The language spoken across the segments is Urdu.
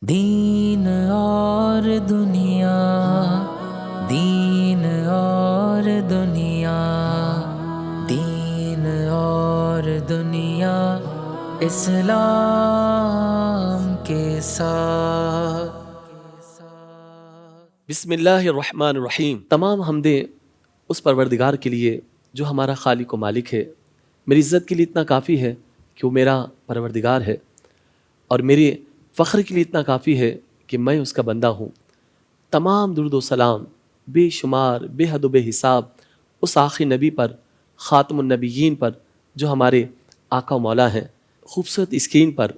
دین اور دنیا، دین اور دنیا، دین اور دنیا اسلام کے ساتھ۔ بسم اللہ الرحمن الرحیم۔ تمام حمدیں اس پروردگار کے لیے جو ہمارا خالق و مالک ہے۔ میری عزت کے لیے اتنا کافی ہے کہ وہ میرا پروردگار ہے، اور میرے فخر کے لیے اتنا کافی ہے کہ میں اس کا بندہ ہوں۔ تمام درود و سلام بے شمار بے حد و بے حساب اس آخری نبی پر، خاتم النبیین پر، جو ہمارے آقا و مولا ہیں۔ خوبصورت اسکرین پر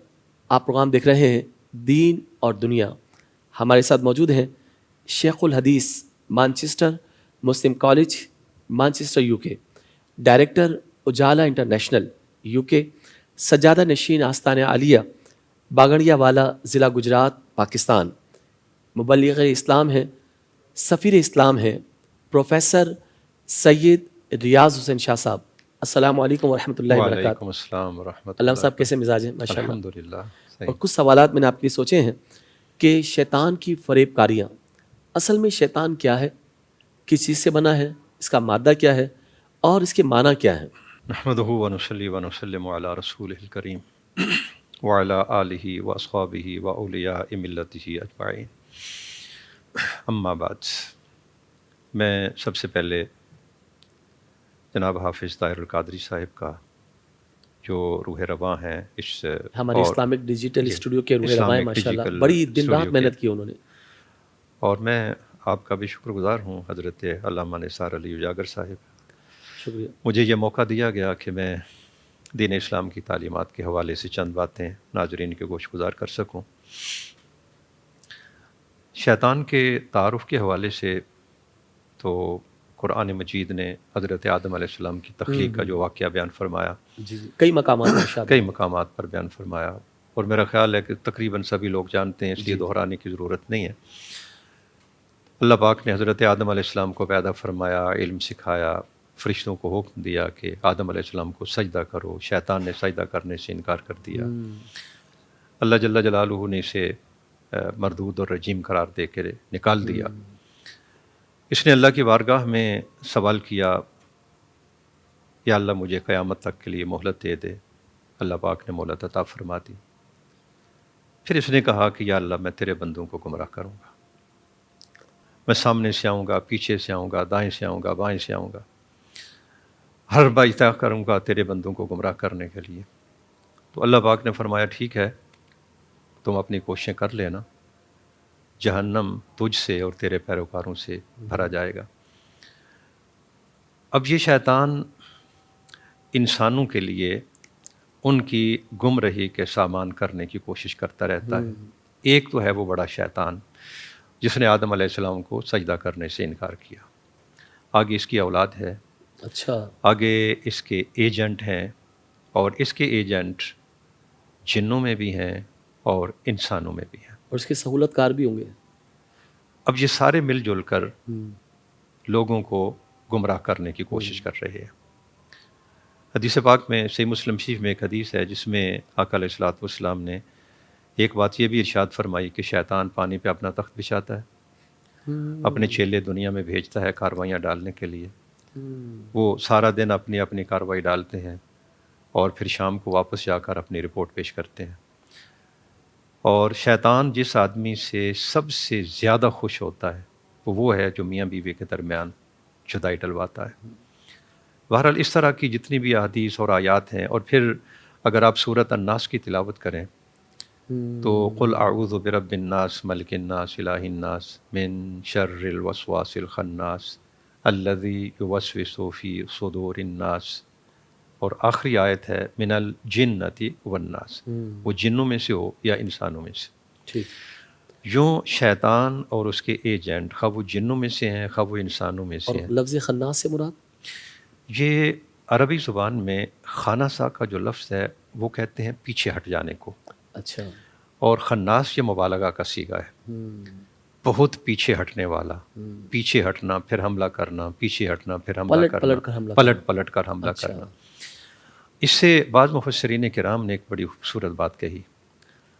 آپ پروگرام دیکھ رہے ہیں دین اور دنیا۔ ہمارے ساتھ موجود ہیں شیخ الحدیث مانچسٹر مسلم کالج مانچسٹر یو کے، ڈائریکٹر اجالا انٹرنیشنل یو کے، سجادہ نشین آستانہ عالیہ باگڑیا والا ضلع گجرات پاکستان، مبلغ اسلام ہیں، سفیر اسلام ہیں، پروفیسر سید ریاض حسین شاہ صاحب۔ السلام علیکم ورحمۃ اللہ وبرکاتہ۔ وعلیکم السلام ورحمۃ علامہ اللہ۔ صاحب کیسے مزاج ہیں؟ ماشاء اللہ۔ الحمدللہ صحیح۔ اور کچھ سوالات میں نے آپ کے لیے سوچے ہیں کہ شیطان کی فریب کاریاں، اصل میں شیطان کیا ہے، کس چیز سے بنا ہے، اس کا مادہ کیا ہے، اور اس کے معنی کیا ہے؟ نحمدہ ونصلی ونسلم علی رسولہ الکریم وعلی آلہ واصحابہ واولیاء ملتہ اجمعین، اما بعد۔ میں سب سے پہلے جناب حافظ طاہر القادری صاحب کا جو روح رواں ہیں اس ہمارے اسلامک ڈیجیٹل اسٹوڈیو کے روح رواں ہیں، ماشاء اللہ بڑی دن رات محنت کی انہوں نے، اور میں آپ کا بھی شکر گزار ہوں حضرت علامہ نثار علی اجاگر صاحب۔ شکریہ۔ مجھے یہ موقع دیا گیا کہ میں دین اسلام کی تعلیمات کے حوالے سے چند باتیں ناظرین کے گوش گزار کر سکوں۔ شیطان کے تعارف کے حوالے سے تو قرآن مجید نے حضرت آدم علیہ السلام کی تخلیق کا جو واقعہ بیان فرمایا، جی کئی مقامات کئی مقامات پر بیان فرمایا، اور میرا خیال ہے کہ تقریباً سبھی لوگ جانتے ہیں، اس لیے دہرانے کی ضرورت نہیں ہے۔ اللہ پاک نے حضرت آدم علیہ السلام کو پیدا فرمایا، علم سکھایا، فرشتوں کو حکم دیا کہ آدم علیہ السلام کو سجدہ کرو، شیطان نے سجدہ کرنے سے انکار کر دیا۔ اللہ جل جلالہ نے اسے مردود اور رجیم قرار دے کے نکال دیا۔ اس نے اللہ کی بارگاہ میں سوال کیا، یا اللہ مجھے قیامت تک کے لیے مہلت دے دے۔ اللہ پاک نے مہلت عطا فرما دی۔ پھر اس نے کہا کہ یا اللہ میں تیرے بندوں کو گمراہ کروں گا، میں سامنے سے آؤں گا، پیچھے سے آؤں گا، دائیں سے آؤں گا، بائیں سے آؤں گا، ہر بائتہ کروں گا تیرے بندوں کو گمراہ کرنے کے لیے۔ تو اللہ پاک نے فرمایا ٹھیک ہے، تم اپنی کوششیں کر لینا، جہنم تجھ سے اور تیرے پیروکاروں سے بھرا جائے گا۔ اب یہ شیطان انسانوں کے لیے ان کی گمراہی کے سامان کرنے کی کوشش کرتا رہتا ہے۔ ایک تو ہے وہ بڑا شیطان جس نے آدم علیہ السلام کو سجدہ کرنے سے انکار کیا، آگے اس کی اولاد ہے، اچھا، آگے اس کے ایجنٹ ہیں، اور اس کے ایجنٹ جنوں میں بھی ہیں اور انسانوں میں بھی ہیں، اور اس کے سہولت کار بھی ہوں گے۔ اب یہ سارے مل جل کر لوگوں کو گمراہ کرنے کی کوشش کر رہے ہیں۔ حدیث پاک میں صحیح مسلم شریف میں ایک حدیث ہے جس میں آقا علیہ الصلوۃ والسلام نے ایک بات یہ بھی ارشاد فرمائی کہ شیطان پانی پہ اپنا تخت بچھاتا ہے، اپنے چیلے دنیا میں بھیجتا ہے کاروائیاں ڈالنے کے لیے، وہ سارا دن اپنی اپنی کاروائی ڈالتے ہیں، اور پھر شام کو واپس جا کر اپنی رپورٹ پیش کرتے ہیں۔ اور شیطان جس آدمی سے سب سے زیادہ خوش ہوتا ہے وہ ہے جو میاں بیوی کے درمیان جدائی ڈلواتا ہے۔ بہرحال اس طرح کی جتنی بھی احادیث اور آیات ہیں، اور پھر اگر آپ سورۃ الناس کی تلاوت کریں تو قل اعوذ برب الناس ملک الناس الہ الناس من شر الوسواس الخناس الذی یوسوس فی صدور الناس، اور آخری آیت ہے من الجنۃ والناس، وہ جنوں میں سے ہو یا انسانوں میں سے۔ ٹھیک، یوں شیطان اور اس کے ایجنٹ خواہ وہ جنوں میں سے ہیں خواہ وہ انسانوں میں سے اور ہیں۔ لفظ خناس سے مراد؟ یہ عربی زبان میں خانہ سا کا جو لفظ ہے وہ کہتے ہیں پیچھے ہٹ جانے کو، اچھا، اور خناس یہ مبالغہ کا صیغہ ہے، بہت پیچھے ہٹنے والا، پیچھے ہٹنا پھر حملہ کرنا، پیچھے ہٹنا پھر حملہ کرنا، پلٹ کر حملہ کرنا۔ اس سے بعض مفسرین کرام نے ایک بڑی خوبصورت بات کہی،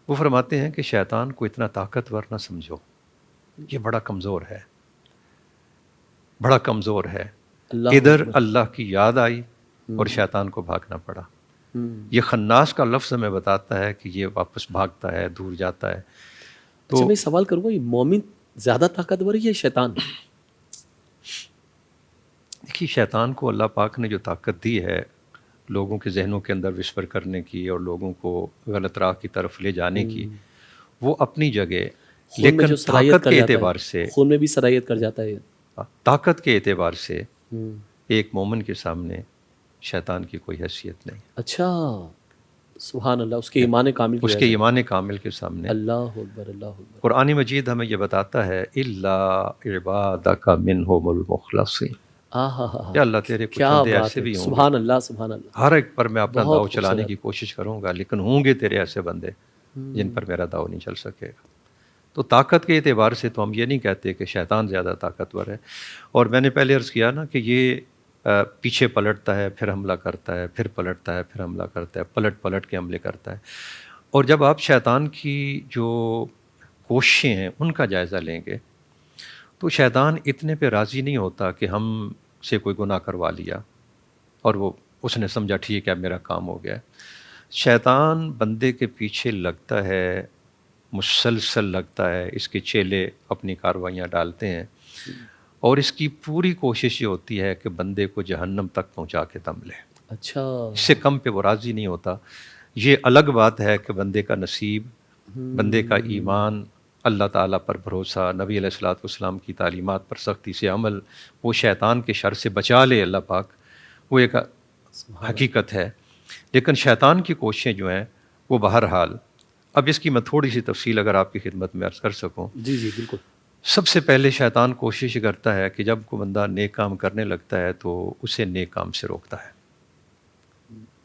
وہ فرماتے ہیں کہ شیطان کو اتنا طاقتور نہ سمجھو، یہ بڑا کمزور ہے، بڑا کمزور ہے۔ اللہ ادھر اکبر۔ اللہ کی یاد آئی اور شیطان کو بھاگنا پڑا۔ یہ خناس کا لفظ ہمیں بتاتا ہے کہ یہ واپس بھاگتا ہے، دور جاتا ہے۔ اچھا تو میں سوال کروں گا، یہ مومن زیادہ طاقتور ہے یا شیطان؟ دیکھیے، شیطان کو اللہ پاک نے جو طاقت دی ہے لوگوں کے ذہنوں کے اندر وسپر کرنے کی اور لوگوں کو غلط راہ کی طرف لے جانے کی، وہ اپنی جگہ، خون میں لیکن جو صلاحیت طاقت کر کے جاتا ہے، اعتبار سے، خون میں بھی صلاحیت کر جاتا ہے۔ طاقت کے اعتبار سے ایک مومن کے سامنے شیطان کی کوئی حیثیت نہیں۔ اچھا، سبحان اللہ، اس کے ایمان کامل کی اس وجہ کے سے۔ ایمان کامل کے سامنے اللہ اکبر، اللہ اکبر۔ قرآن مجید ہمیں یہ بتاتا ہے الا عبادک منہم المخلصین، یا اللہ تیرے کچھ کیا بندے بات ایسے ہے، بھی ہوں گے، سبحان اللہ، سبحان اللہ۔ ہر ایک پر میں اپنا بہت داؤ چلانے خوبصورت۔ کی کوشش کروں گا، لیکن ہوں گے تیرے ایسے بندے جن پر میرا داؤ نہیں چل سکے گا۔ تو طاقت کے اعتبار سے تو ہم یہ نہیں کہتے کہ شیطان زیادہ طاقتور ہے۔ اور میں نے پہلے عرض کیا نا کہ یہ پیچھے پلٹتا ہے، پھر حملہ کرتا ہے، پھر پلٹتا ہے، پھر حملہ کرتا ہے، پلٹ پلٹ کے حملے کرتا ہے۔ اور جب آپ شیطان کی جو کوششیں ہیں ان کا جائزہ لیں گے تو شیطان اتنے پہ راضی نہیں ہوتا کہ ہم سے کوئی گناہ کروا لیا اور وہ اس نے سمجھا ٹھیک ہے اب میرا کام ہو گیا۔ شیطان بندے کے پیچھے لگتا ہے، مسلسل لگتا ہے، اس کے چیلے اپنی کاروائیاں ڈالتے ہیں، اور اس کی پوری کوشش یہ ہوتی ہے کہ بندے کو جہنم تک پہنچا کے دم لے۔ اچھا، اس سے کم پہ وہ راضی نہیں ہوتا۔ یہ الگ بات ہے کہ بندے کا نصیب، بندے کا ایمان، اللہ تعالیٰ پر بھروسہ، نبی علیہ الصلوۃ والسلام کی تعلیمات پر سختی سے عمل، وہ شیطان کے شر سے بچا لے اللہ پاک، وہ ایک حقیقت ہے۔ لیکن شیطان کی کوششیں جو ہیں وہ بہرحال، اب اس کی میں تھوڑی سی تفصیل اگر آپ کی خدمت میں عرض کر سکوں۔ جی جی بالکل۔ سب سے پہلے شیطان کوشش کرتا ہے کہ جب کوئی بندہ نیک کام کرنے لگتا ہے تو اسے نیک کام سے روکتا ہے۔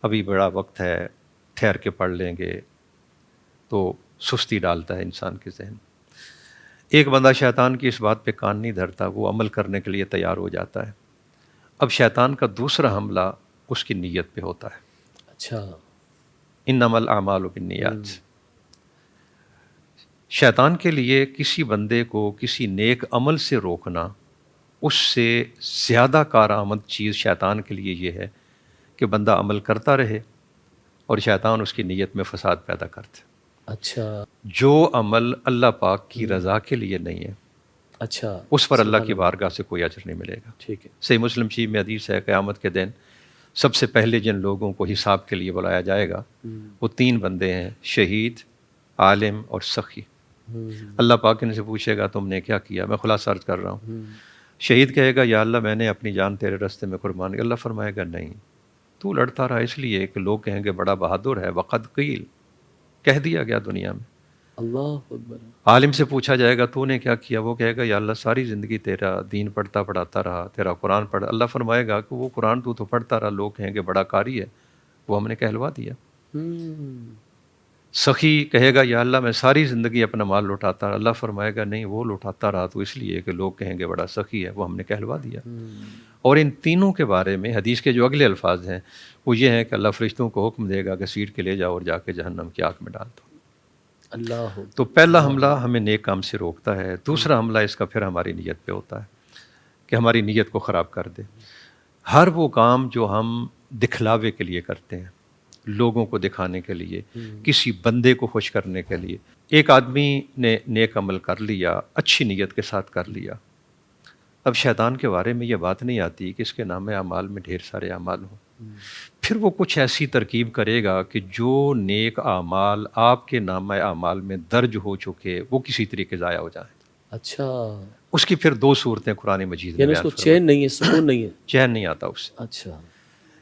ابھی بڑا وقت ہے، ٹھہر کے پڑھ لیں گے، تو سستی ڈالتا ہے انسان کے ذہن۔ ایک بندہ شیطان کی اس بات پہ کان نہیں دھرتا، وہ عمل کرنے کے لیے تیار ہو جاتا ہے۔ اب شیطان کا دوسرا حملہ اس کی نیت پہ ہوتا ہے۔ اچھا، انما الاعمال بالنیات۔ شیطان کے لیے کسی بندے کو کسی نیک عمل سے روکنا، اس سے زیادہ کارآمد چیز شیطان کے لیے یہ ہے کہ بندہ عمل کرتا رہے اور شیطان اس کی نیت میں فساد پیدا کرتے۔ اچھا جو عمل اللہ پاک کی رضا کے لیے نہیں ہے، اچھا، اس پر اللہ کی بارگاہ سے کوئی اجر نہیں ملے گا۔ ٹھیک ہے۔ صحیح مسلم شریف میں حدیث ہے، قیامت کے دن سب سے پہلے جن لوگوں کو حساب کے لیے بلایا جائے گا وہ 3 بندے ہیں، شہید، عالم اور سخی۔ اللہ پاک ان سے پوچھے گا تم نے کیا کیا؟ میں خلاصہ عرض کر رہا ہوں۔ شہید کہے گا یا اللہ میں نے اپنی جان تیرے راستے میں قربان کی۔ اللہ فرمائے گا نہیں، تو لڑتا رہا اس لیے کہ لوگ کہیں گے بڑا بہادر ہے، وقد قیل، کہہ دیا گیا دنیا میں۔ اللہ اکبر۔ عالم سے پوچھا جائے گا تو نے کیا کیا؟ وہ کہے گا یا اللہ ساری زندگی تیرا دین پڑھتا پڑھاتا رہا، تیرا قرآن پڑھا۔ اللہ فرمائے گا کہ وہ قرآن تو پڑھتا رہا، لوگ کہیں گے بڑا قاری ہے، وہ ہم نے کہلوا دیا۔ سخی کہے گا یا اللہ میں ساری زندگی اپنا مال لوٹاتا رہا۔ اللہ فرمائے گا نہیں، وہ لوٹاتا رہا تو اس لیے کہ لوگ کہیں گے بڑا سخی ہے، وہ ہم نے کہلوا دیا۔ اور ان تینوں کے بارے میں حدیث کے جو اگلے الفاظ ہیں وہ یہ ہیں کہ اللہ فرشتوں کو حکم دے گا کہ سیٹ کے لے جاؤ اور جا کے جہنم کی آگ میں ڈال دو۔ اللہ تو پہلا حملہ ہمیں نیک کام سے روکتا ہے، دوسرا حملہ اس کا پھر ہماری نیت پہ ہوتا ہے کہ ہماری نیت کو خراب کر دے۔ ہر وہ کام جو ہم دکھلاوے کے لیے کرتے ہیں، لوگوں کو دکھانے کے لیے، کسی بندے کو خوش کرنے کے لیے۔ ایک آدمی نے نیک عمل کر لیا، اچھی نیت کے ساتھ کر لیا، اب شیطان کے بارے میں یہ بات نہیں آتی کہ اس کے نام اعمال میں ڈھیر سارے اعمال ہوں، پھر وہ کچھ ایسی ترکیب کرے گا کہ جو نیک اعمال آپ کے نام اعمال میں درج ہو چکے وہ کسی طریقے ضائع ہو جائیں۔ اچھا، اس کی پھر 2 صورتیں قرآن مجید میں یعنی اس بیان کو چین نہیں ہے، سکون نہیں ہے۔ چین نہیں آتا اس سے۔ اچھا،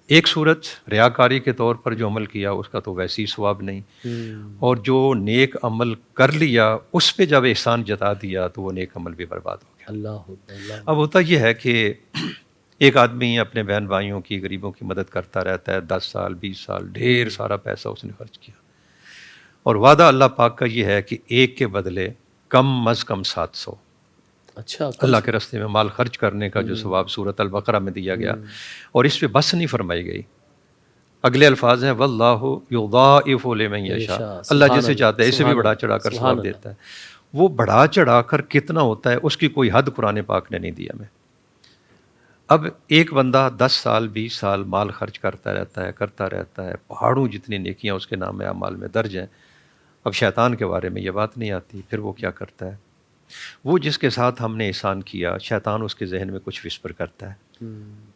ایک صورت ریاکاری کے طور پر جو عمل کیا اس کا تو ویسی ثواب نہیں، اور جو نیک عمل کر لیا اس پہ جب احسان جتا دیا تو وہ نیک عمل بھی برباد ہو گیا۔ اللہ اکبر، اللہ۔ اب ہوتا یہ ہے کہ ایک آدمی اپنے بہن بھائیوں کی، غریبوں کی مدد کرتا رہتا ہے، 10 سال 20 سال ڈھیر سارا پیسہ اس نے خرچ کیا، اور وعدہ اللہ پاک کا یہ ہے کہ ایک کے بدلے کم از کم 700 اچھا، اللہ کے راستے میں مال خرچ کرنے کا جو ثواب سورۃ البقرہ میں دیا گیا، اور اس پہ بس نہیں فرمائی گئی۔ اگلے الفاظ ہیں واللہ یضاعف لمن یشاء، اللہ جسے چاہتا ہے اسے بھی بڑھا چڑھا کر ثواب دیتا ہے۔ وہ بڑھا چڑھا کر کتنا ہوتا ہے اس کی کوئی حد قرآن پاک نے نہیں دی ہمیں۔ اب ایک بندہ 10 سال 20 سال مال خرچ کرتا رہتا ہے، پہاڑوں جتنی نیکیاں اس کے نام اعمال میں درج ہیں۔ اب شیطان کے بارے میں یہ بات نہیں آتی، پھر وہ کیا کرتا ہے؟ وہ جس کے ساتھ ہم نے احسان کیا، شیطان اس کے ذہن میں کچھ وسپر کرتا ہے،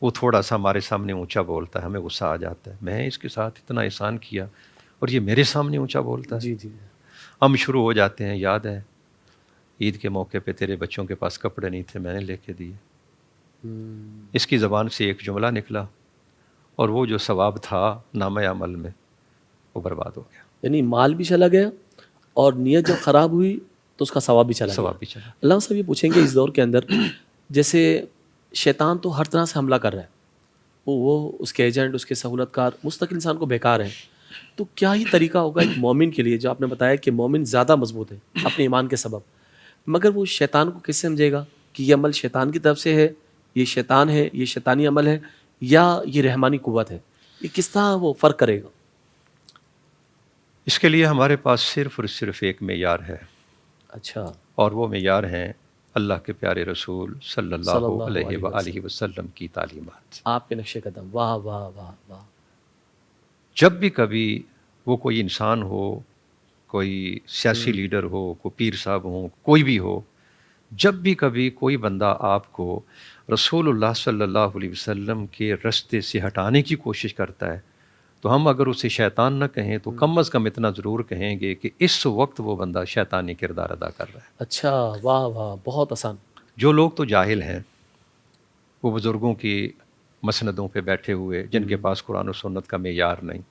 وہ تھوڑا سا ہمارے سامنے اونچا بولتا ہے، ہمیں غصہ آ جاتا ہے، میں اس کے ساتھ اتنا احسان کیا اور یہ میرے سامنے اونچا بولتا ہے۔ جی جی ہم شروع ہو جاتے ہیں، یاد ہے عید کے موقع پہ تیرے بچوں کے پاس کپڑے نہیں تھے، میں نے لے کے دیے۔ اس کی زبان سے ایک جملہ نکلا اور وہ جو ثواب تھا نامہ عمل میں وہ برباد ہو گیا، یعنی مال بھی چلا گیا اور نیت جب خراب ہوئی تو اس کا ثواب بھی چلا ثواب بھی چلا۔ اللہ صاحب یہ پوچھیں گے اس دور کے اندر جیسے شیطان تو ہر طرح سے حملہ کر رہا ہے، وہ اس کے ایجنٹ، اس کے سہولت کار مستقل انسان کو بیکار ہیں، تو کیا ہی طریقہ ہوگا ایک مومن کے لیے، جو آپ نے بتایا کہ مومن زیادہ مضبوط ہے اپنے ایمان کے سبب، مگر وہ شیطان کو کیسے سمجھے گا کہ یہ عمل شیطان کی طرف سے ہے، یہ شیطان ہے، یہ شیطانی عمل ہے یا یہ رحمانی قوت ہے؟ یہ کس طرح وہ فرق کرے گا؟ اس کے لیے ہمارے پاس صرف اور صرف ایک معیار ہے، اچھا، اور وہ معیار ہیں اللہ کے پیارے رسول صلی اللہ علیہ وآلہ وسلم کی تعلیمات۔ آپ کے نقش قدم، واہ واہ واہ واہ۔ جب بھی کبھی وہ کوئی انسان ہو، کوئی سیاسی لیڈر ہو، کوئی پیر صاحب ہوں، کوئی بھی ہو، جب بھی کبھی کوئی بندہ آپ کو رسول اللہ صلی اللہ علیہ وسلم کے رستے سے ہٹانے کی کوشش کرتا ہے تو ہم اگر اسے شیطان نہ کہیں تو کم از کم اتنا ضرور کہیں گے کہ اس وقت وہ بندہ شیطانی کردار ادا کر رہا ہے۔ اچھا، واہ واہ، بہت آسان۔ جو لوگ تو جاہل ہیں، وہ بزرگوں کی مسندوں پہ بیٹھے ہوئے جن کے پاس قرآن و سنت کا معیار نہیں،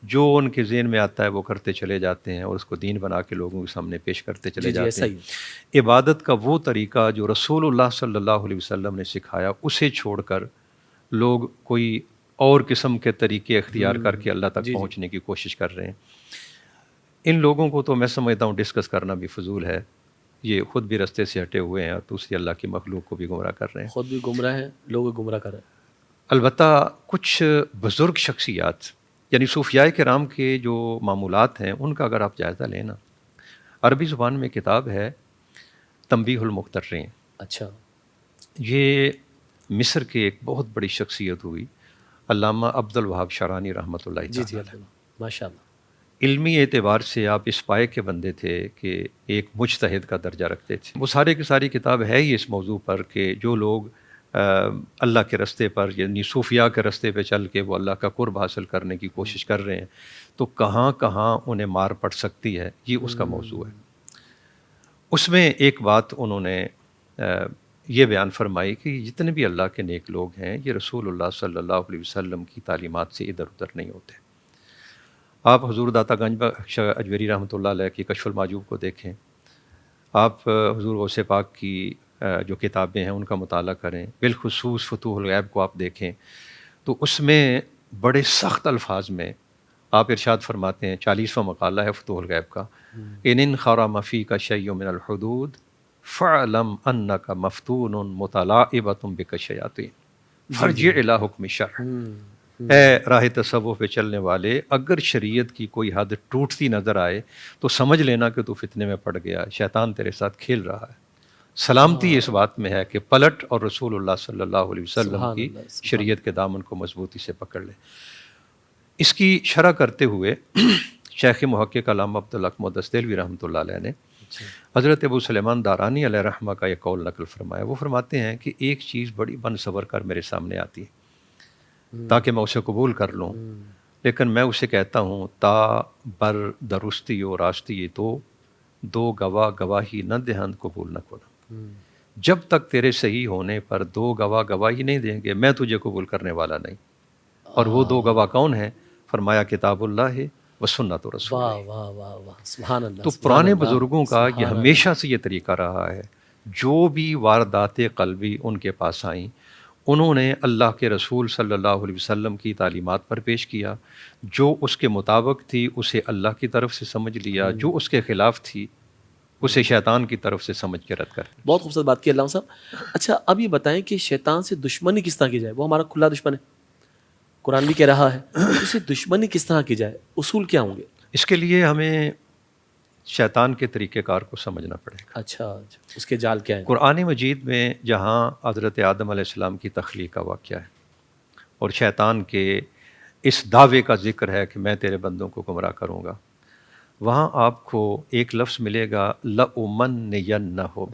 جو ان کے ذہن میں آتا ہے وہ کرتے چلے جاتے ہیں اور اس کو دین بنا کے لوگوں کے سامنے پیش کرتے چلے جاتے ہیں۔ عبادت کا وہ طریقہ جو رسول اللہ صلی اللہ علیہ وسلم نے سکھایا اسے چھوڑ کر لوگ کوئی اور قسم کے طریقے اختیار کر کے اللہ تک پہنچنے کی کوشش کر رہے ہیں۔ ان لوگوں کو تو میں سمجھتا ہوں ڈسکس کرنا بھی فضول ہے، یہ خود بھی رستے سے ہٹے ہوئے ہیں اور دوسری اللہ کی مخلوق کو بھی گمراہ کر رہے ہیں، خود بھی گمراہ ہیں، لوگ گمراہ کر رہے ہیں۔ البتہ کچھ بزرگ شخصیات یعنی صوفیاء کرام کے جو معمولات ہیں ان کا اگر آپ جائزہ لیں نا، عربی زبان میں کتاب ہے تنبیہ المقترین۔ اچھا، یہ مصر کے ایک بہت بڑی شخصیت ہوئی علامہ عبد الوہاب شارانی رحمۃ اللہ جی تعالیٰ۔ جی، ماشاء اللہ۔ علمی اعتبار سے آپ اس پائے کے بندے تھے کہ ایک مجتہد کا درجہ رکھتے تھے۔ وہ سارے کی ساری کتاب ہے ہی اس موضوع پر کہ جو لوگ اللہ کے رستے پر یعنی صوفیاء کے رستے پہ چل کے وہ اللہ کا قرب حاصل کرنے کی کوشش کر رہے ہیں تو کہاں کہاں انہیں مار پڑ سکتی ہے، یہ اس کا موضوع ہے۔ اس میں ایک بات انہوں نے یہ بیان فرمائی کہ جتنے بھی اللہ کے نیک لوگ ہیں یہ رسول اللہ صلی اللہ علیہ وسلم کی تعلیمات سے ادھر ادھر نہیں ہوتے۔ آپ حضور داتا گنج بخش اجمیری رحمۃ اللہ علیہ کی کشف المعجوب کو دیکھیں، آپ حضور غوث پاک کی جو کتابیں ہیں ان کا مطالعہ کریں، بالخصوص فتوح الغیب کو آپ دیکھیں تو اس میں بڑے سخت الفاظ میں آپ ارشاد فرماتے ہیں، 40واں مقالہ ہے فتوح الغیب کا، ان انخرم فیک شیء من الحدود فاعلم انک مفتون متلاعبۃ بک الشیاطین فرجع الی حکم الشرع۔ اے راہ تصوف پہ چلنے والے، اگر شریعت کی کوئی حد ٹوٹتی نظر آئے تو سمجھ لینا کہ تو فتنے میں پڑ گیا، شیطان تیرے ساتھ کھیل رہا ہے۔ سلامتی اس بات میں ہے کہ پلٹ اور رسول اللہ صلی اللہ علیہ وسلم کی شریعت کے دامن کو مضبوطی سے پکڑ لے۔ اس کی شرح کرتے ہوئے شیخ محقق علامہ عبدالحق دستیلوی رحمۃ اللہ علیہ نے حضرت ابو سلیمان دارانی علیہ رحمہ کا یہ قول نقل فرمایا۔ وہ فرماتے ہیں کہ ایک چیز بڑی بن سور کر میرے سامنے آتی ہے تاکہ میں اسے قبول کر لوں، لیکن میں اسے کہتا ہوں تا بر درستی و راستی تو دو گواہ گواہی نہ دہند قبول نہ کنم۔ جب تک تیرے صحیح ہونے پر دو گواہ گواہی نہیں دیں گے میں تجھے قبول کرنے والا نہیں۔ اور وہ دو گواہ کون ہیں؟ فرمایا کتاب اللہ و سنت رسول۔ واہ واہ واہ واہ، سبحان اللہ۔ تو پرانے بزرگوں کا یہ ہمیشہ سے یہ طریقہ رہا ہے، جو بھی واردات قلبی ان کے پاس آئیں انہوں نے اللہ کے رسول صلی اللہ علیہ وسلم کی تعلیمات پر پیش کیا، جو اس کے مطابق تھی اسے اللہ کی طرف سے سمجھ لیا، جو اس کے خلاف تھی اسے شیطان کی طرف سے سمجھ کے رد کر۔ بہت خوبصورت بات کی علامہ صاحب۔ اچھا اب یہ بتائیں کہ شیطان سے دشمنی کس طرح کی جائے؟ وہ ہمارا کھلا دشمن ہے، قرآن بھی کہہ رہا ہے. اسے دشمنی کس طرح کی جائے؟ اصول کیا ہوں گے؟ اس کے لیے ہمیں شیطان کے طریقہ کار کو سمجھنا پڑے گا. اچھا، اس کے جال کیا ہیں؟ قرآن مجید میں جہاں حضرت آدم علیہ السلام کی تخلیق کا واقعہ ہے اور شیطان کے اس دعوے کا ذکر ہے کہ میں تیرے بندوں کو گمراہ کروں گا، وہاں آپ کو ایک لفظ ملے گا لَأُمَنِّيَنَّهُمْ،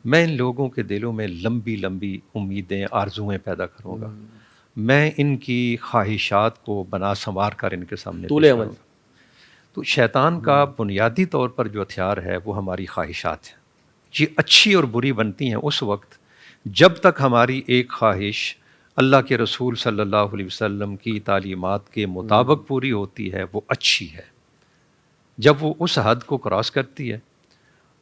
میں ان لوگوں کے دلوں میں لمبی لمبی امیدیں، آرزویں پیدا کروں گا، میں ان کی خواہشات کو بنا سنوار کر ان کے سامنے طول پیش عمل. کروں گا. تو شیطان کا بنیادی طور پر جو ہتھیار ہے وہ ہماری خواہشات ہیں. یہ اچھی اور بری بنتی ہیں اس وقت جب تک ہماری ایک خواہش اللہ کے رسول صلی اللہ علیہ وسلم کی تعلیمات کے مطابق پوری ہوتی ہے وہ اچھی ہے. جب وہ اس حد کو کراس کرتی ہے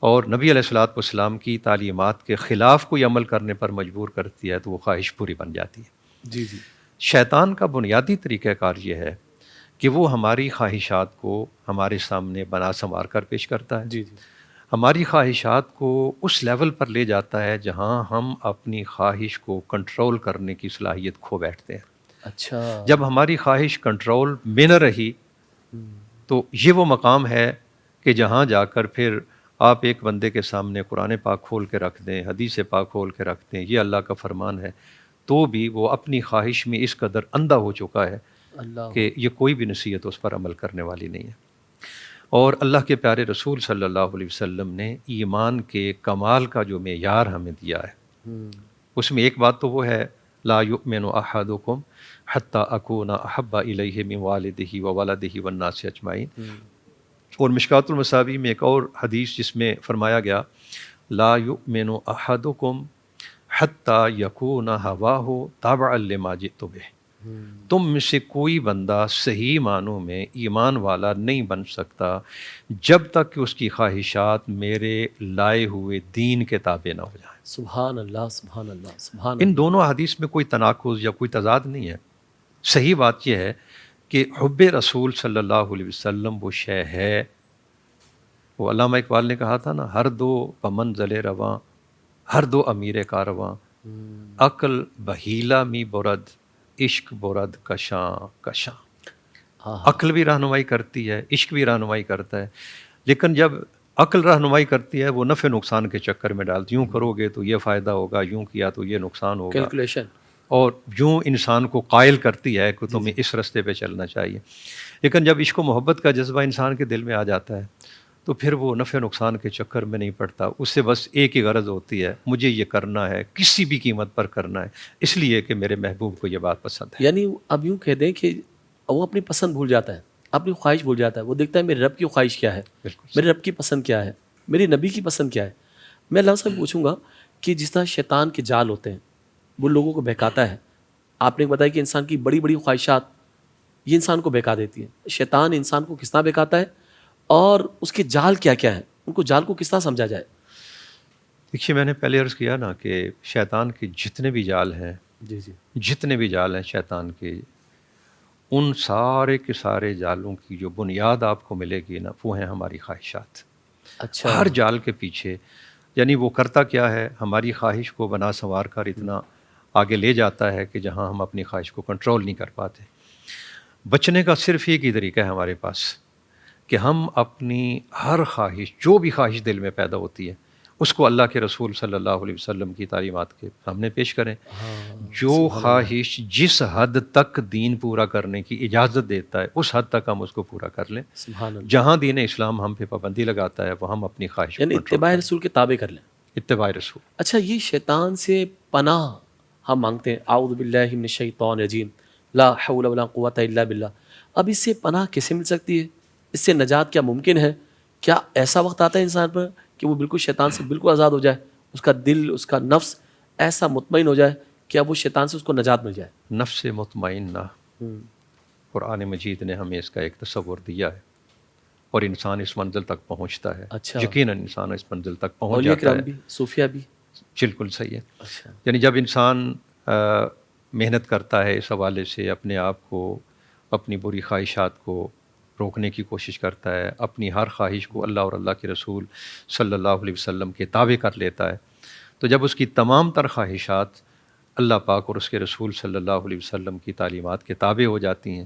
اور نبی علیہ الصلوۃ والسلام کی تعلیمات کے خلاف کوئی عمل کرنے پر مجبور کرتی ہے تو وہ خواہش پوری بن جاتی ہے. جی جی. شیطان کا بنیادی طریقہ کار یہ ہے کہ وہ ہماری خواہشات کو ہمارے سامنے بنا سنوار کر پیش کرتا ہے. جی جی. ہماری خواہشات کو اس لیول پر لے جاتا ہے جہاں ہم اپنی خواہش کو کنٹرول کرنے کی صلاحیت کھو بیٹھتے ہیں. اچھا. جب ہماری خواہش کنٹرول میں نہ رہی تو یہ وہ مقام ہے کہ جہاں جا کر پھر آپ ایک بندے کے سامنے قرآن پاک کھول کے رکھ دیں، حدیث پاک کھول کے رکھ دیں، یہ اللہ کا فرمان ہے، تو بھی وہ اپنی خواہش میں اس قدر اندھا ہو چکا ہے کہ یہ کوئی بھی نصیحت اس پر عمل کرنے والی نہیں ہے. اور اللہ کے پیارے رسول صلی اللہ علیہ وسلم نے ایمان کے کمال کا جو معیار ہمیں دیا ہے اس میں ایک بات تو وہ ہے لا یؤمن احدکم حتی اکون احب الیہ من والدہ وولدہ والناس اجمعین. اور مشکوٰۃ المصابیح میں ایک اور حدیث جس میں فرمایا گیا لا یؤمن احدکم حتی یکون ہواہ تابعا لما جئت بہ. تم میں سے کوئی بندہ صحیح معنوں میں ایمان والا نہیں بن سکتا جب تک کہ اس کی خواہشات میرے لائے ہوئے دین کے تابع نہ ہو جائیں. سبحان اللہ سبحان اللہ سبحان ان دونوں حدیث میں کوئی تناقض یا کوئی تضاد نہیں ہے. صحیح بات یہ ہے کہ حب رسول صلی اللہ علیہ وسلم وہ شے ہے. وہ علامہ اقبال نے کہا تھا نا، ہر دو بمنزل رواں، ہر دو امیر کارواں، عقل بہیلا می برد، عشق برد کشاں کشاں. عقل بھی رہنمائی کرتی ہے، عشق بھی رہنمائی کرتا ہے، لیکن جب عقل رہنمائی کرتی ہے وہ نفع نقصان کے چکر میں ڈالتی، یوں کرو گے تو یہ فائدہ ہوگا، یوں کیا تو یہ نقصان ہوگا، کیلکولیشن، اور یوں انسان کو قائل کرتی ہے کہ تمہیں اس رستے پہ چلنا چاہیے. لیکن جب عشق و محبت کا جذبہ انسان کے دل میں آ جاتا ہے تو پھر وہ نفع نقصان کے چکر میں نہیں پڑتا. اس سے بس ایک ہی غرض ہوتی ہے، مجھے یہ کرنا ہے، کسی بھی قیمت پر کرنا ہے، اس لیے کہ میرے محبوب کو یہ بات پسند ہے. یعنی اب یوں کہہ دیں کہ وہ اپنی پسند بھول جاتا ہے، اپنی خواہش بھول جاتا ہے. وہ دیکھتا ہے میرے رب کی خواہش کیا ہے، میرے رب کی پسند کیا ہے، میری نبی کی پسند کیا ہے. میں اللہ سے پوچھوں گا کہ جس طرح شیطان کے جال ہوتے ہیں وہ لوگوں کو بہکاتا ہے. آپ نے بتایا کہ انسان کی بڑی بڑی خواہشات یہ انسان کو بہکا دیتی ہیں. شیطان انسان کو کس طرح بہکاتا ہے اور اس کے جال کیا کیا ہیں، ان کو جال کو کس طرح سمجھا جائے؟ دیکھیے، میں نے پہلے عرض کیا نا کہ شیطان کے جتنے بھی جال ہیں، جی جی، جتنے بھی جال ہیں شیطان کے، ان سارے کے سارے جالوں کی جو بنیاد آپ کو ملے گی نا وہ ہیں ہماری خواہشات. اچھا، ہر جال کے پیچھے یعنی وہ کرتا کیا ہے، ہماری خواہش کو بنا سنوار کر اتنا آگے لے جاتا ہے کہ جہاں ہم اپنی خواہش کو کنٹرول نہیں کر پاتے. بچنے کا صرف ایک ہی طریقہ ہے ہمارے پاس کہ ہم اپنی ہر خواہش، جو بھی خواہش دل میں پیدا ہوتی ہے، اس کو اللہ کے رسول صلی اللہ علیہ وسلم کی تعلیمات کے سامنے پیش کریں. جو خواہش جس حد تک دین پورا کرنے کی اجازت دیتا ہے اس حد تک ہم اس کو پورا کر لیں. سبحان اللہ. جہاں دین اسلام ہم پہ پابندی لگاتا ہے وہ ہم اپنی خواہش کو یعنی کنٹرول اتباع کریں. رسول کے تابع کر لیں. اتباع رسول. اچھا، یہ شیطان سے پناہ ہم مانگتے ہیں، اعوذ باللہ من الشیطان الرجیم، لا حول ولا قوۃ الا باللہ. اب اس سے پناہ کیسے مل سکتی ہے؟ اس سے نجات کیا ممکن ہے؟ کیا ایسا وقت آتا ہے انسان پر کہ وہ بالکل شیطان سے بالکل آزاد ہو جائے، اس کا دل، اس کا نفس ایسا مطمئن ہو جائے کہ اب وہ شیطان سے اس کو نجات مل جائے؟ نفس مطمئنہ، قرآن مجید نے ہمیں اس کا ایک تصور دیا ہے اور انسان اس منزل تک پہنچتا ہے. اچھا، یقیناً انسان اس منزل تک پہنچ اولیاء جاتا کرام ہے. بھی، صوفیہ بھی. بالکل صحیح ہے. اچھا، یعنی جب انسان محنت کرتا ہے اس حوالے سے، اپنے آپ کو، اپنی بری خواہشات کو روکنے کی کوشش کرتا ہے، اپنی ہر خواہش کو اللہ اور اللہ کے رسول صلی اللہ علیہ وسلم کے تابع کر لیتا ہے، تو جب اس کی تمام تر خواہشات اللہ پاک اور اس کے رسول صلی اللہ علیہ وسلم کی تعلیمات کے تابع ہو جاتی ہیں،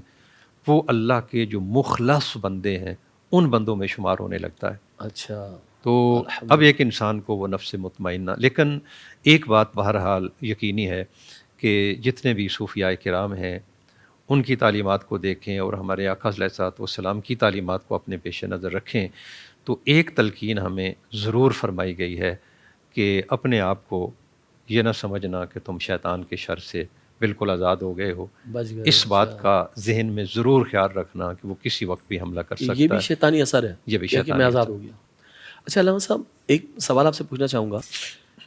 وہ اللہ کے جو مخلص بندے ہیں ان بندوں میں شمار ہونے لگتا ہے۔ اچھا، تو اب ایک انسان کو وہ نفس مطمئنہ، لیکن ایک بات بہرحال یقینی ہے کہ جتنے بھی صوفیاء کرام ہیں ان کی تعلیمات کو دیکھیں اور ہمارے آقا علیہ الصلوۃ والسلام کی تعلیمات کو اپنے پیش نظر رکھیں، تو ایک تلقین ہمیں ضرور فرمائی گئی ہے کہ اپنے آپ کو یہ نہ سمجھنا کہ تم شیطان کے شر سے بالکل آزاد ہو گئے ہو، بچ گئے۔ اس بات کا ذہن میں ضرور خیال رکھنا کہ وہ کسی وقت بھی حملہ کر سکتا ہے۔ یہ بھی شیطانی اثر ہے، یہ بھی کہ شیطانی میں آزاد اثر۔ ہو گیا۔ اچھا علامہ صاحب، ایک سوال آپ سے پوچھنا چاہوں گا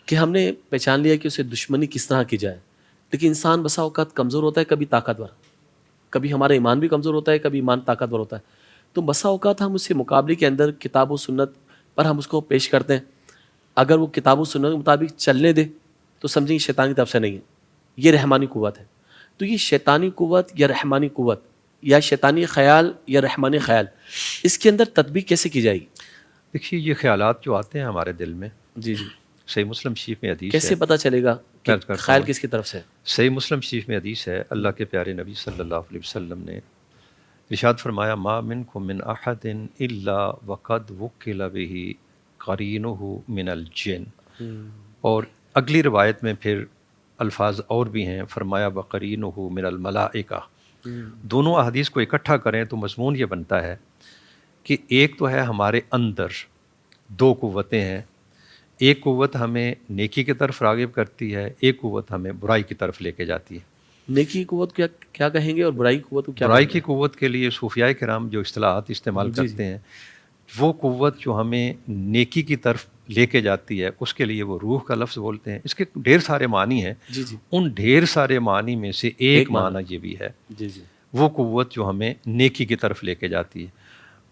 کہ ہم نے پہچان لیا کہ اسے دشمنی کس طرح کی جائے، لیکن انسان بسا اوقات کمزور ہوتا ہے، کبھی طاقتور، کبھی ہمارا ایمان بھی کمزور ہوتا ہے، کبھی ایمان طاقتور ہوتا ہے، تو بسا اوقات ہم اس کے مقابلے کے اندر کتاب و سنت پر ہم اس کو پیش کرتے ہیں، اگر وہ کتاب و سنت کے مطابق چلنے دے تو سمجھیں یہ شیطان کی طرف سے نہیں ہے، یہ رحمانی قوت ہے۔ تو یہ شیطانی قوت یا رحمانی قوت، یا شیطانی خیال یا رحمانی خیال، اس کے اندر تطبیق کیسے کی جائے گی؟ دیکھیے یہ خیالات جو آتے ہیں ہمارے دل میں، جی جی، صحیح مسلم شریف میں حدیث کیسے ہے، پتہ چلے گا کہ درج کرتا خیال ہوں۔ کس کی طرف سے ہے؟ صحیح مسلم شریف میں حدیث ہے، اللہ کے پیارے نبی صلی اللہ علیہ وسلم نے ارشاد فرمایا، ما منکم من احد الا وقد وکل بہ قرینہ من الجن، اور اگلی روایت میں پھر الفاظ اور بھی ہیں، فرمایا وقرینہ من الملائکہ۔ دونوں احادیث کو اکٹھا کریں تو مضمون یہ بنتا ہے کہ ایک تو ہے ہمارے اندر دو قوتیں ہیں، ایک قوت ہمیں نیکی کی طرف راغب کرتی ہے، ایک قوت ہمیں برائی کی طرف لے کے جاتی ہے۔ نیکی قوت کیا کہیں گے اور برائی قوت کو کیا برائی کہیں کی گے؟ قوت کے لیے صوفیاء کرام جو اصطلاحات استعمال جی، کرتے ہیں، وہ قوت جو ہمیں نیکی کی طرف لے کے جاتی ہے اس کے لیے وہ روح کا لفظ بولتے ہیں۔ اس کے ڈھیر سارے معنی ہیں، جی جی ان ڈھیر سارے معنی میں سے ایک ایک معنی معنی یہ بھی ہے، جی جی وہ قوت جو ہمیں نیکی کی طرف لے کے جاتی ہے۔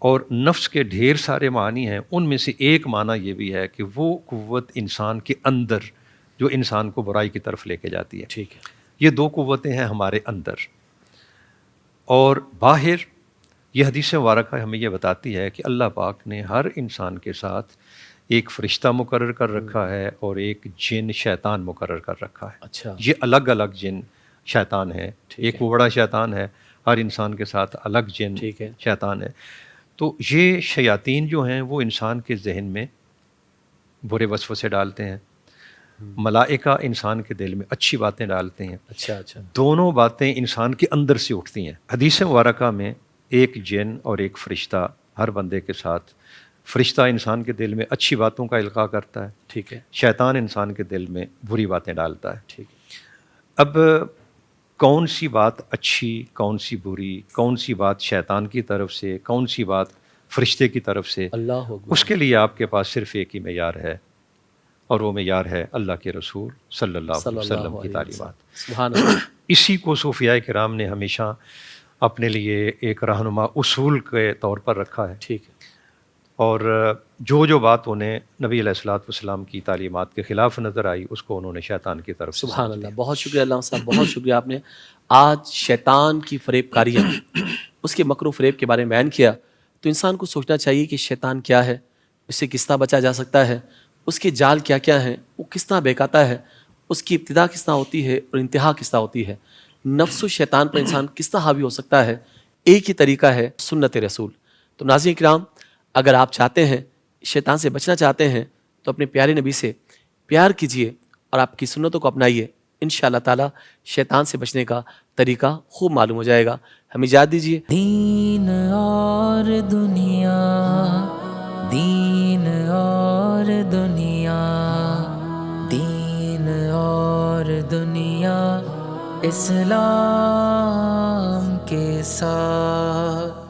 اور نفس کے ڈھیر سارے معنی ہیں، ان میں سے ایک معنی یہ بھی ہے کہ وہ قوت انسان کے اندر جو انسان کو برائی کی طرف لے کے جاتی ہے۔ ٹھیک ہے، یہ دو قوتیں ہیں ہمارے اندر، اور باہر یہ حدیث مبارکہ ہمیں یہ بتاتی ہے کہ اللہ پاک نے ہر انسان کے ساتھ ایک فرشتہ مقرر کر رکھا ہے اور ایک جن شیطان مقرر کر رکھا ہے۔ اچھا، یہ الگ الگ جن شیطان ہے، ایک وہ بڑا شیطان ہے، ہر انسان کے ساتھ الگ جن ٹھیک ہے، شیطان ہے۔ تو یہ شیاطین جو ہیں وہ انسان کے ذہن میں برے وسوسے ڈالتے ہیں، ملائکہ انسان کے دل میں اچھی باتیں ڈالتے ہیں، اچھا اچھا، دونوں باتیں انسان کے اندر سے اٹھتی ہیں۔ حدیث مبارکہ میں ایک جن اور ایک فرشتہ ہر بندے کے ساتھ، فرشتہ انسان کے دل میں اچھی باتوں کا القاء کرتا ہے، ٹھیک ہے، شیطان انسان کے دل میں بری باتیں ڈالتا ہے۔ ٹھیک ہے، اب کون سی بات اچھی، کون سی بری، کون سی بات شیطان کی طرف سے، کون سی بات فرشتے کی طرف سے، اللہ اکبر، اس کے لیے آپ کے پاس صرف ایک ہی معیار ہے، اور وہ معیار ہے اللہ کے رسول صلی اللہ علیہ وسلم کی تعلیمات۔ سبحان اللہ، اسی کو صوفیاء کرام نے ہمیشہ اپنے لیے ایک رہنما اصول کے طور پر رکھا ہے، ٹھیک ہے، اور جو بات انہیں نبی علیہ الصلوۃ والسلام کی تعلیمات کے خلاف نظر آئی اس کو انہوں نے شیطان کی طرف سے سبحان اللہ، بہت شکریہ علامہ صاحب، بہت شکریہ، آپ نے آج شیطان کی فریب کاریاں، اس کے مکر و فریب کے بارے میں بیان کیا۔ تو انسان کو سوچنا چاہیے کہ شیطان کیا ہے، اس سے کس طرح بچا جا سکتا ہے، اس کے جال کیا کیا ہیں، وہ کس طرح بہکاتا ہے، اس کی ابتدا کس طرح ہوتی ہے اور انتہا کس طرح ہوتی ہے، نفس و شیطان پر انسان کس طرح حاوی ہو سکتا ہے۔ ایک ہی طریقہ ہے سنت رسول۔ تو ناظرین کرام، اگر آپ چاہتے ہیں شیطان سے بچنا چاہتے ہیں تو اپنے پیارے نبی سے پیار کیجئے اور آپ کی سنتوں کو اپنائیے، انشاءاللہ تعالی شیطان سے بچنے کا طریقہ خوب معلوم ہو جائے گا۔ ہمیں اجازت دیجیے۔ دین اور دنیا، دین اور دنیا، دین اور دنیا، اسلام کے ساتھ